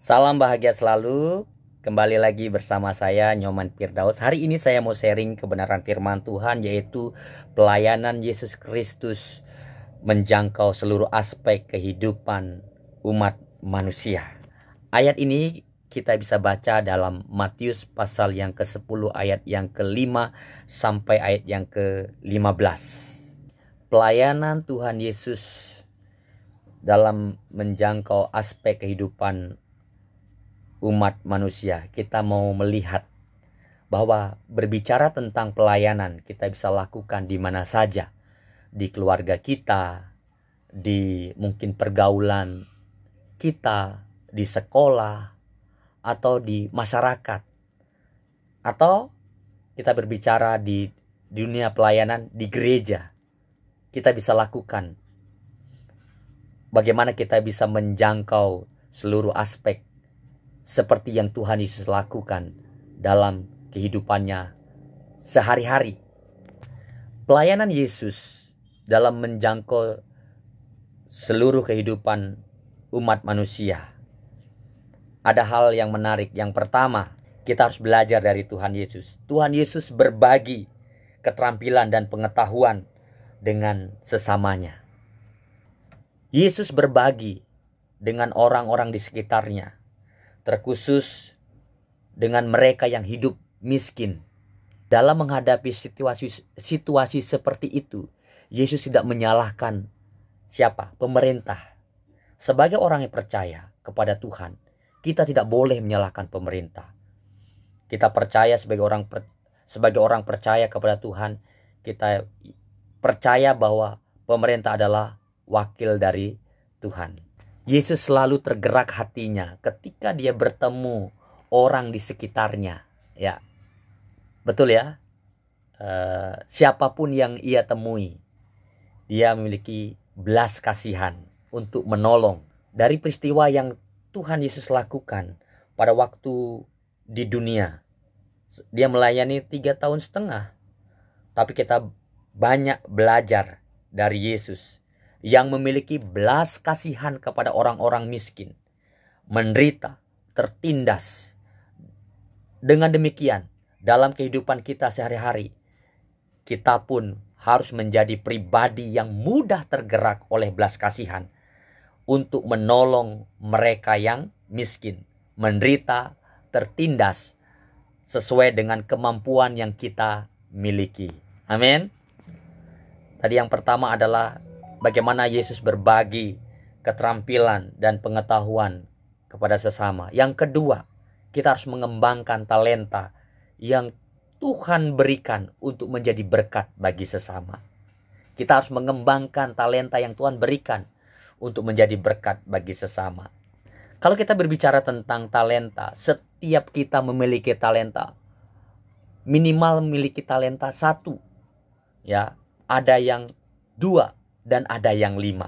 Salam bahagia selalu. Kembali lagi bersama saya Nyoman Firdaus. Hari ini saya mau sharing kebenaran firman Tuhan, yaitu pelayanan Yesus Kristus menjangkau seluruh aspek kehidupan umat manusia. Ayat ini kita bisa baca dalam Matius pasal yang ke-10 ayat yang ke-5 sampai ayat yang ke-15. Pelayanan Tuhan Yesus dalam menjangkau aspek kehidupan umat manusia. Kita mau melihat bahwa berbicara tentang pelayanan kita bisa lakukan di mana saja. Di keluarga kita, di mungkin pergaulan kita, di sekolah, atau di masyarakat. Atau kita berbicara di dunia pelayanan di gereja. Kita bisa lakukan bagaimana kita bisa menjangkau seluruh aspek seperti yang Tuhan Yesus lakukan dalam kehidupannya sehari-hari. Pelayanan Yesus dalam menjangkau seluruh kehidupan umat manusia. Ada hal yang menarik. Yang pertama, kita harus belajar dari Tuhan Yesus. Tuhan Yesus berbagi keterampilan dan pengetahuan dengan sesamanya. Yesus berbagi dengan orang-orang di sekitarnya, terkhusus dengan mereka yang hidup miskin. Dalam menghadapi situasi seperti itu, Yesus tidak menyalahkan siapa? Pemerintah. Sebagai orang yang percaya kepada Tuhan, kita tidak boleh menyalahkan pemerintah. Kita percaya sebagai orang percaya kepada Tuhan, kita percaya bahwa pemerintah adalah wakil dari Tuhan. Yesus selalu tergerak hatinya ketika dia bertemu orang di sekitarnya. Ya, betul ya. Siapapun yang ia temui, dia memiliki belas kasihan untuk menolong. Dari peristiwa yang Tuhan Yesus lakukan pada waktu di dunia, dia melayani 3,5 tahun. Tapi kita banyak belajar dari Yesus yang memiliki belas kasihan kepada orang-orang miskin, menderita, tertindas. Dengan demikian, dalam kehidupan kita sehari-hari, kita pun harus menjadi pribadi yang mudah tergerak oleh belas kasihan untuk menolong mereka yang miskin, menderita, tertindas, sesuai dengan kemampuan yang kita miliki. Amin. Tadi yang pertama adalah bagaimana Yesus berbagi keterampilan dan pengetahuan kepada sesama. Yang kedua, kita harus mengembangkan talenta yang Tuhan berikan untuk menjadi berkat bagi sesama. Kita harus mengembangkan talenta yang Tuhan berikan untuk menjadi berkat bagi sesama. Kalau kita berbicara tentang talenta, setiap kita memiliki talenta. Minimal memiliki talenta 1. Ya, ada yang 2 dan ada yang 5.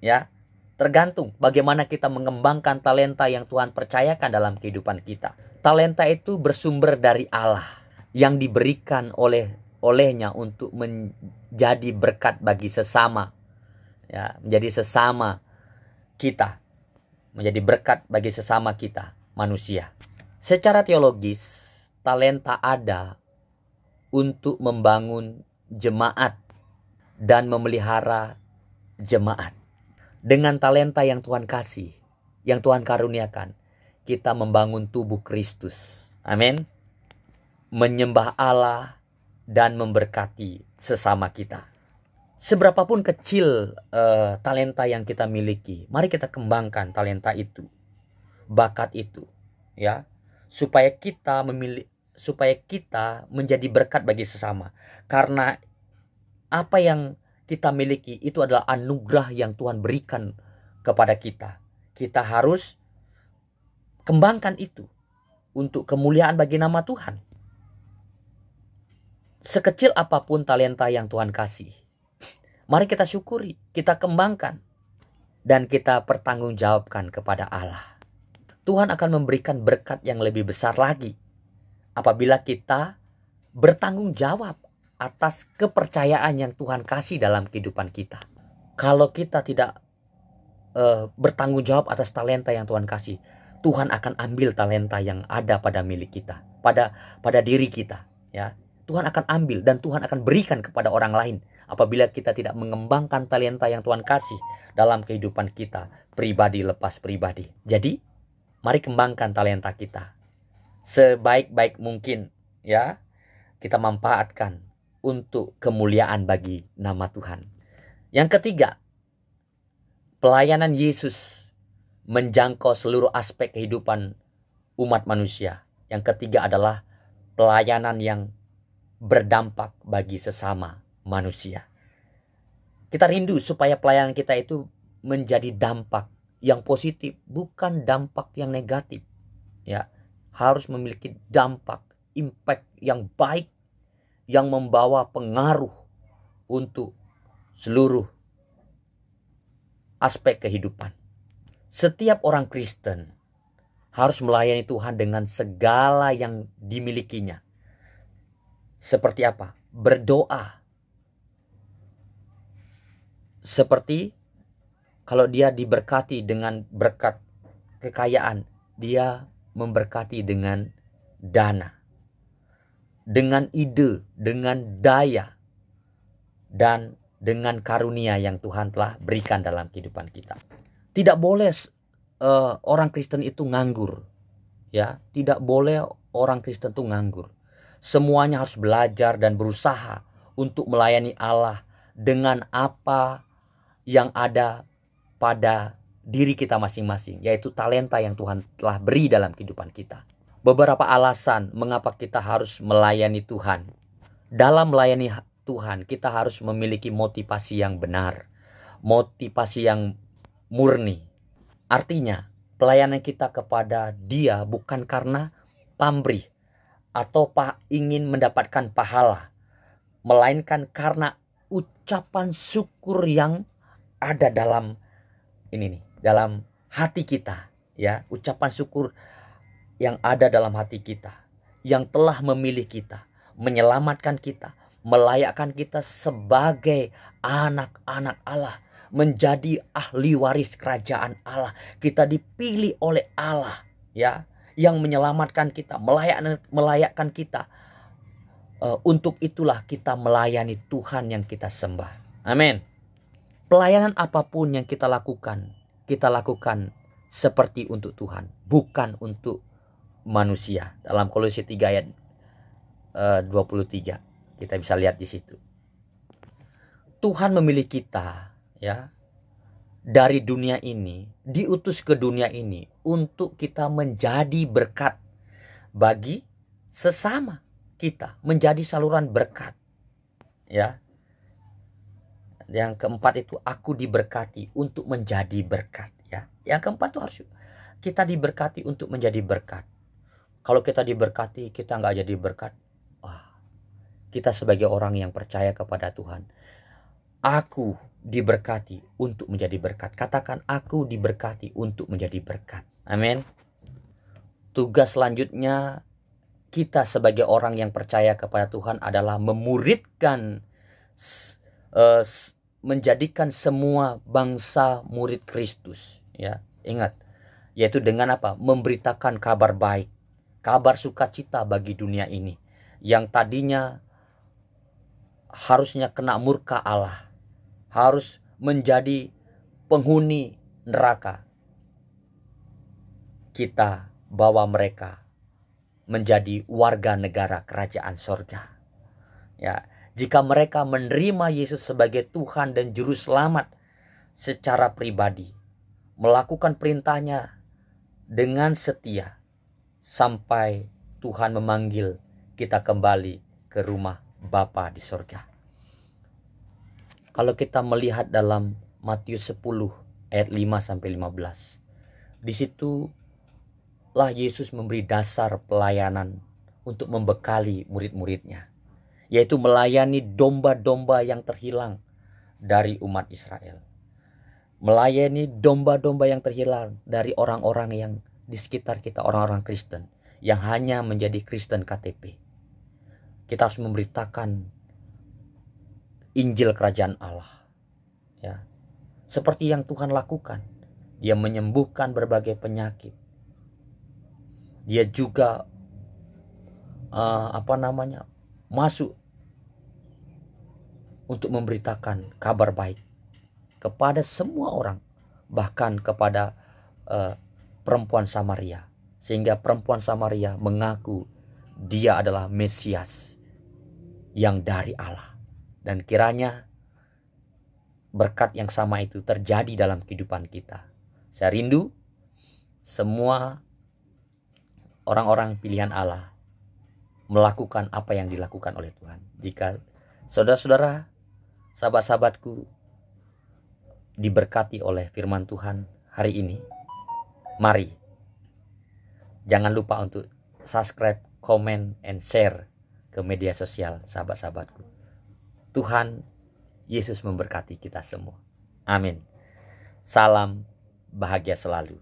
Ya, tergantung bagaimana kita mengembangkan talenta yang Tuhan percayakan dalam kehidupan kita. Talenta itu bersumber dari Allah yang diberikan olehnya untuk menjadi berkat bagi sesama. Ya, menjadi sesama kita, menjadi berkat bagi sesama kita manusia. Secara teologis, talenta ada untuk membangun jemaat dan memelihara jemaat. Dengan talenta yang Tuhan kasih, yang Tuhan karuniakan, kita membangun tubuh Kristus. Amin. Menyembah Allah dan memberkati sesama kita. Seberapapun kecil talenta yang kita miliki, mari kita kembangkan talenta itu, bakat itu, ya, supaya kita menjadi berkat bagi sesama. Karena apa yang kita miliki itu adalah anugerah yang Tuhan berikan kepada kita. Kita harus kembangkan itu untuk kemuliaan bagi nama Tuhan. Sekecil apapun talenta yang Tuhan kasih, mari kita syukuri, kita kembangkan, dan kita pertanggungjawabkan kepada Allah. Tuhan akan memberikan berkat yang lebih besar lagi apabila kita bertanggung jawab atas kepercayaan yang Tuhan kasih dalam kehidupan kita. Kalau kita tidak bertanggung jawab atas talenta yang Tuhan kasih, Tuhan akan ambil talenta yang ada pada milik kita, pada diri kita, ya. Tuhan akan ambil dan Tuhan akan berikan kepada orang lain apabila kita tidak mengembangkan talenta yang Tuhan kasih dalam kehidupan kita pribadi lepas pribadi. Jadi, mari kembangkan talenta kita sebaik-baik mungkin, ya. Kita manfaatkan untuk kemuliaan bagi nama Tuhan. Yang ketiga, pelayanan Yesus menjangkau seluruh aspek kehidupan umat manusia. Yang ketiga adalah pelayanan yang berdampak bagi sesama manusia. Kita rindu supaya pelayanan kita itu menjadi dampak yang positif, bukan dampak yang negatif. Ya, harus memiliki dampak, impact yang baik, yang membawa pengaruh untuk seluruh aspek kehidupan. Setiap orang Kristen harus melayani Tuhan dengan segala yang dimilikinya. Seperti apa? Berdoa. Seperti kalau dia diberkati dengan berkat kekayaan, dia memberkati dengan dana, dengan ide, dengan daya, dan dengan karunia yang Tuhan telah berikan dalam kehidupan kita. Tidak boleh orang Kristen itu nganggur, ya. Tidak boleh orang Kristen itu nganggur. Semuanya harus belajar dan berusaha untuk melayani Allah dengan apa yang ada pada diri kita masing-masing, yaitu talenta yang Tuhan telah beri dalam kehidupan kita. Beberapa alasan mengapa kita harus melayani Tuhan. Dalam melayani Tuhan, kita harus memiliki motivasi yang benar, motivasi yang murni. Artinya, pelayanan kita kepada Dia bukan karena pamrih atau ingin mendapatkan pahala, melainkan karena ucapan syukur yang ada dalam dalam hati kita, ya. Ucapan syukur yang ada dalam hati kita, yang telah memilih kita, menyelamatkan kita, melayakkan kita sebagai anak-anak Allah, menjadi ahli waris kerajaan Allah. Kita dipilih oleh Allah, ya, yang menyelamatkan kita, melayakkan kita. Untuk itulah kita melayani Tuhan yang kita sembah. Amin. Pelayanan apapun yang kita lakukan seperti untuk Tuhan, bukan untuk manusia. Dalam Kolose 3 ayat 23 kita bisa lihat di situ. Tuhan memilih kita, ya, dari dunia ini, diutus ke dunia ini untuk kita menjadi berkat bagi sesama kita, menjadi saluran berkat, ya. Yang keempat itu, aku diberkati untuk menjadi berkat, ya. Yang keempat itu harus kita diberkati untuk menjadi berkat. Kalau kita diberkati, kita nggak jadi berkat, kita sebagai orang yang percaya kepada Tuhan, aku diberkati untuk menjadi berkat. Katakan, aku diberkati untuk menjadi berkat. Amin. Tugas selanjutnya kita sebagai orang yang percaya kepada Tuhan adalah memuridkan, menjadikan semua bangsa murid Kristus, ya. Ingat, yaitu dengan apa? Memberitakan kabar baik, kabar sukacita bagi dunia ini yang tadinya harusnya kena murka Allah, harus menjadi penghuni neraka. Kita bawa mereka menjadi warga negara kerajaan sorga, ya. Jika mereka menerima Yesus sebagai Tuhan dan Juru Selamat secara pribadi, melakukan perintahnya dengan setia sampai Tuhan memanggil kita kembali ke rumah Bapa di sorga. Kalau kita melihat dalam Matius 10 ayat 5-15, di situlah Yesus memberi dasar pelayanan untuk membekali murid-muridnya, yaitu melayani domba-domba yang terhilang dari umat Israel. Melayani domba-domba yang terhilang dari orang-orang yang di sekitar kita, orang-orang Kristen yang hanya menjadi Kristen KTP. Kita harus memberitakan Injil kerajaan Allah, ya. Seperti yang Tuhan lakukan. Dia menyembuhkan berbagai penyakit, Dia juga masuk untuk memberitakan kabar baik kepada semua orang, bahkan kepada perempuan Samaria, sehingga perempuan Samaria mengaku dia adalah Mesias yang dari Allah. Dan kiranya berkat yang sama itu terjadi dalam kehidupan kita. Saya rindu semua orang-orang pilihan Allah melakukan apa yang dilakukan oleh Tuhan. Jika saudara-saudara, sahabat-sahabatku diberkati oleh firman Tuhan hari ini, mari jangan lupa untuk subscribe, comment, and share ke media sosial sahabat-sahabatku. Tuhan Yesus memberkati kita semua. Amin. Salam bahagia selalu.